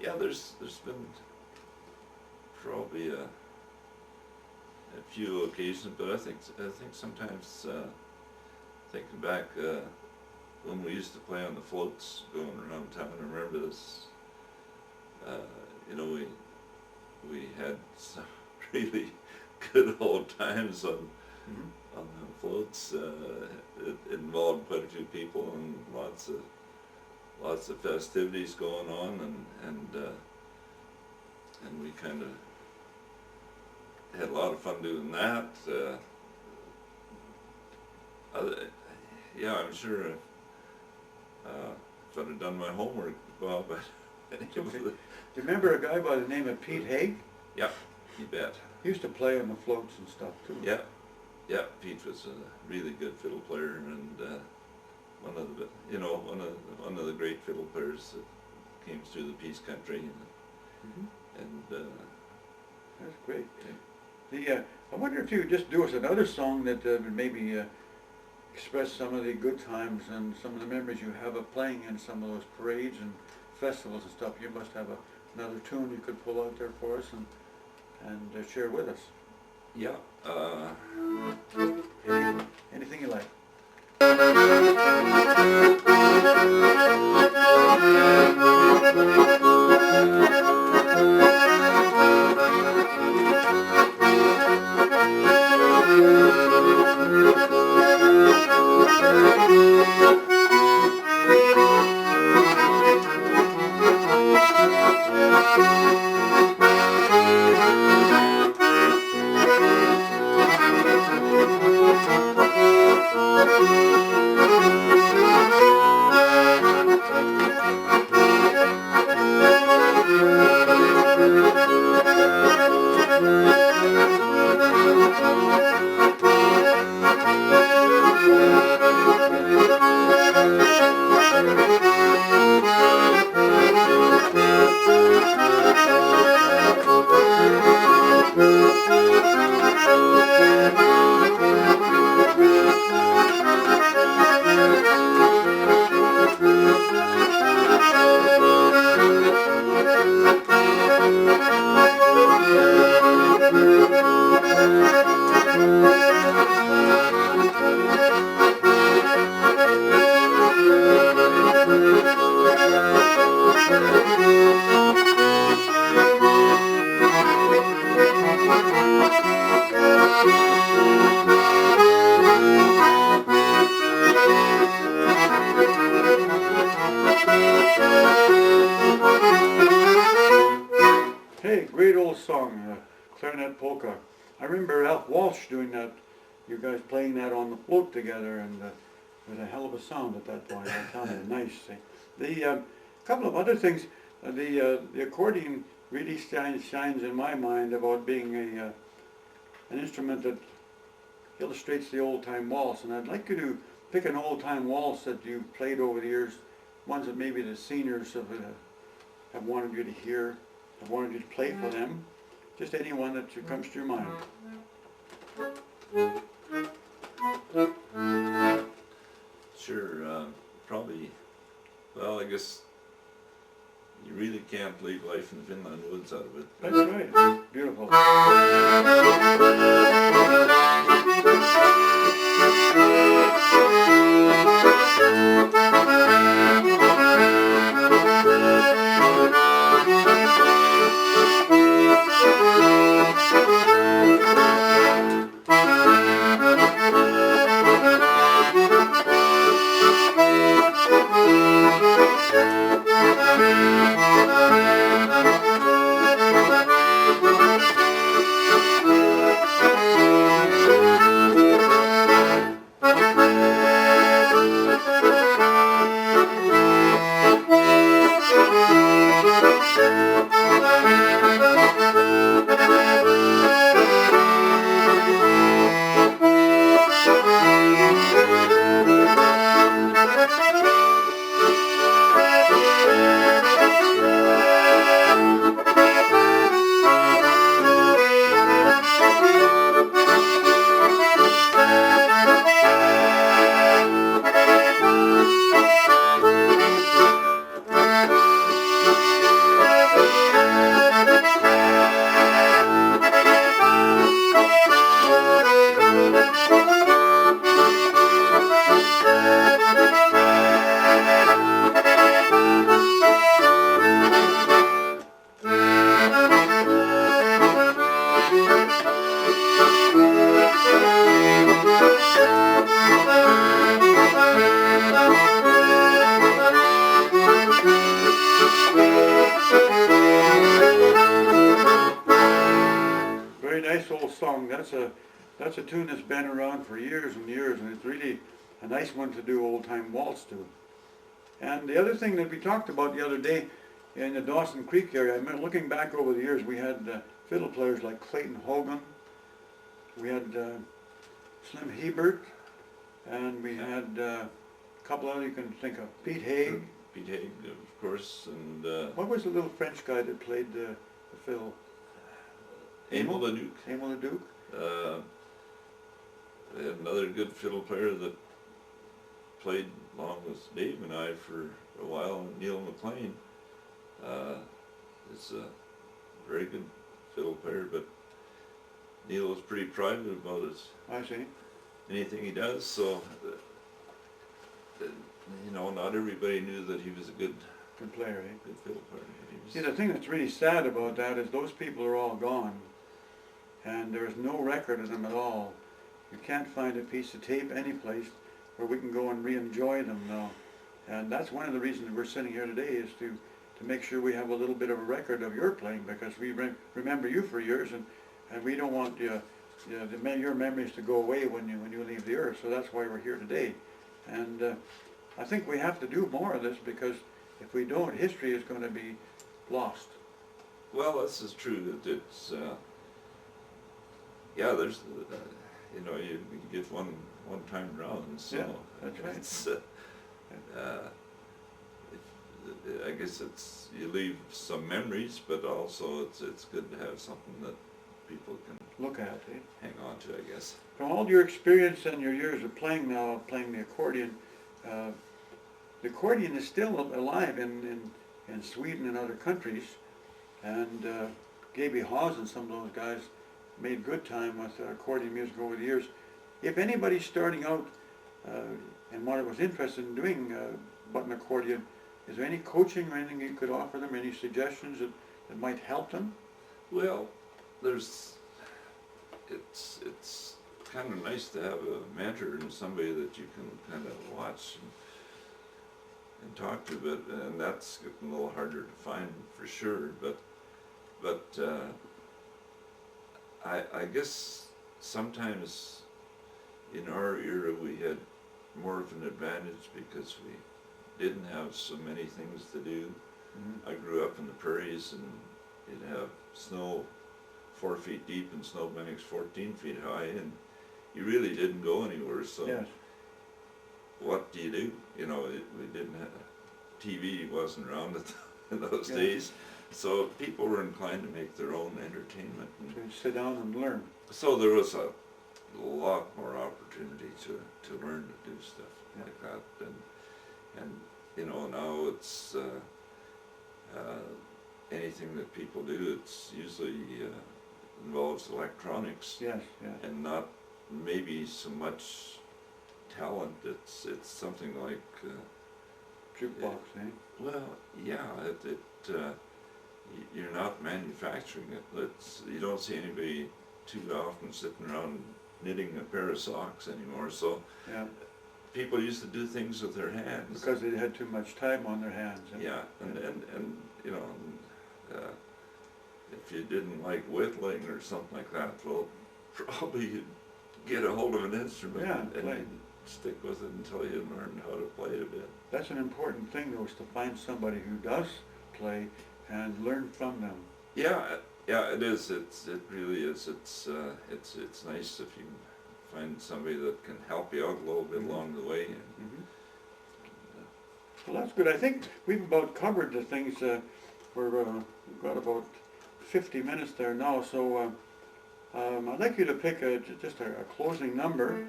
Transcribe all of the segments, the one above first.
Yeah, there's been probably a few occasions, but I think sometimes thinking back when we used to play on the floats going around town, I remember this. You know, we had some really good old times on the floats. It involved quite a few people and lots of festivities going on, and we kind of had a lot of fun doing that. Yeah, I'm sure if I'd have done my homework well, but Do you remember a guy by the name of Pete Haig? Yeah, you bet. He used to play on the floats and stuff too. Yeah, Pete was a really good fiddle player, and one of the great fiddle players that came through the Peace Country, and that's great. Yeah. I wonder if you would just do us another song that would maybe express some of the good times and some of the memories you have of playing in some of those parades and festivals and stuff. You must have another tune you could pull out there for us and share with us. yeah. Anything you like. Hey, great old song, Clarinet Polka. I remember Alf Walsh doing that, you guys playing that on the float together, and it was a hell of a sound at that point. I tell you, nice. The couple of other things, the accordion really shines in my mind about being an instrument that illustrates the old-time waltz, and I'd like you to pick an old-time waltz that you've played over the years, ones that maybe the seniors have wanted you to hear, have wanted you to play for them, just any one that comes to your mind. Sure, probably, well, I guess you really can't leave Life in the Finland Woods out of it. That's right. Beautiful. song. That's a tune that's been around for years and years, and it's really a nice one to do old-time waltz to. And the other thing that we talked about the other day in the Dawson Creek area, I mean, looking back over the years, we had fiddle players like Clayton Hogan, we had Slim Hebert, and we had a couple other you can think of, Pete Haig. Pete Haig, of course, and What was the little French guy that played the fiddle? Emil the Duke. Emil the Duke? We had another good fiddle player that played along with Dave and I for a while, Neil McLean. Is a very good fiddle player, but Neil was pretty private about his I see. anything he does, so you know, not everybody knew that he was a good Player, eh? good fiddle player. But he was, See, the thing that's really sad about that is those people are all gone, and there's no record of them at all. You can't find a piece of tape anyplace where we can go and re-enjoy them now. And that's one of the reasons we're sitting here today, is to make sure we have a little bit of a record of your playing, because we remember you for years, and we don't want your memories to go away when you leave the earth. So that's why we're here today. And I think we have to do more of this, because if we don't, history is going to be lost. well, this is true. That it's yeah. There's you know, you get one time around. So Yeah, that's right. it's I guess it's, you leave some memories, but also it's good to have something that people can Look at it. Eh? hang on to, I guess. From all your experience and your years of playing now, playing the accordion is still alive in Sweden and other countries, and Gaby Hawes and some of those guys made good time with accordion music over the years. If anybody's starting out and was interested in doing button accordion, is there any coaching or anything you could offer them, any suggestions that might help them? Well, it's kind of nice to have a mentor and somebody that you can kind of watch and talk to, and that's getting a little harder to find for sure. But I guess sometimes in our era we had more of an advantage because we didn't have so many things to do. Mm-hmm. I grew up in the prairies, and you'd have snow 4 feet deep and snowbanks 14 feet high, and you really didn't go anywhere. So Yes. what do you do? You know, we didn't have, TV wasn't around in those Yeah. days, so people were inclined to make their own entertainment. And To sit down and learn. so there was a lot more opportunity to learn to do stuff Yeah. like that, and you know, now it's anything that people do, it's usually involves electronics. Yes, yes. And not maybe so much talent. It's something like Jukebox, eh? well, yeah, you're not manufacturing it. You don't see anybody too often sitting around knitting a pair of socks anymore. So Yeah. people used to do things with their hands. Because they had too much time on their hands. Eh? Yeah, and you know, if you didn't like whittling or something like that, well, probably you'd get a hold of an instrument Yeah, and play. you'd stick with it until you learned how to play it a bit. That's an important thing, though, is to find somebody who does play and learn from them. Yeah, it is. It really is. It's nice if you can find somebody that can help you out a little bit Mhm. along the way. Mm-hmm. Well, that's good. I think we've about covered the things. We've got about 50 minutes there now, so I'd like you to pick just a closing number,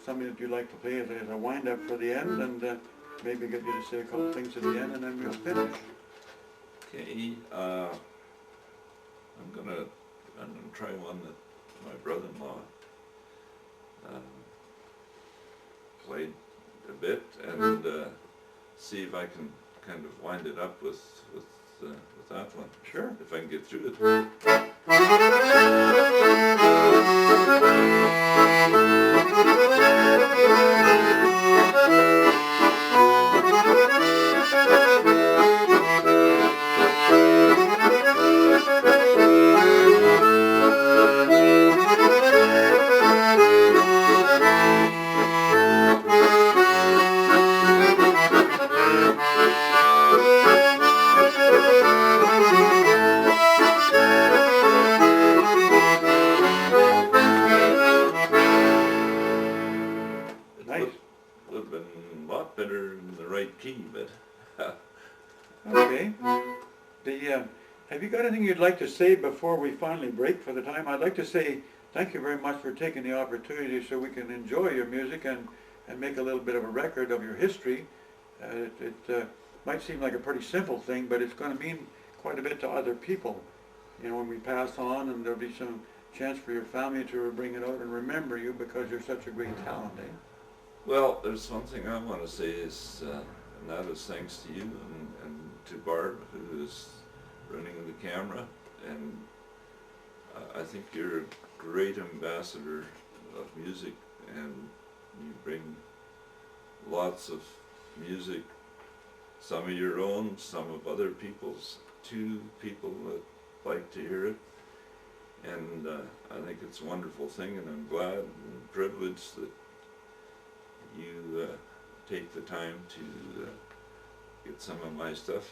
something that you'd like to play as a wind-up for the end, and maybe get you to say a couple things at the end, and then we'll finish. Okay. I'm gonna try one that my brother-in-law played a bit, and see if I can kind of wind it up with that one. Sure. If I can get through it. Have you got anything you'd like to say before we finally break for the time? I'd like to say thank you very much for taking the opportunity so we can enjoy your music and make a little bit of a record of your history. It might seem like a pretty simple thing, but it's going to mean quite a bit to other people. You know, when we pass on, and there'll be some chance for your family to bring it out and remember you because you're such a great talent, eh? Well, there's one thing I want to say is, and that is thanks to you and to Barb, who is running the camera, and I think you're a great ambassador of music, and you bring lots of music, some of your own, some of other people's, to people that like to hear it. And I think it's a wonderful thing, and I'm glad and privileged that you take the time to get some of my stuff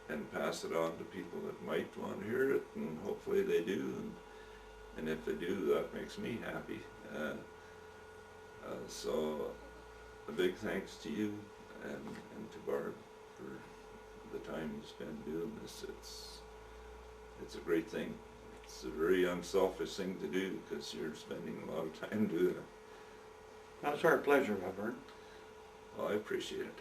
and pass it on to people that might want to hear it, and hopefully they do, and if they do, that makes me happy. So a big thanks to you and to Barb for the time you spend doing this. It's a great thing. It's a very unselfish thing to do because you're spending a lot of time doing it. That's our pleasure, Vern. Well, I appreciate it.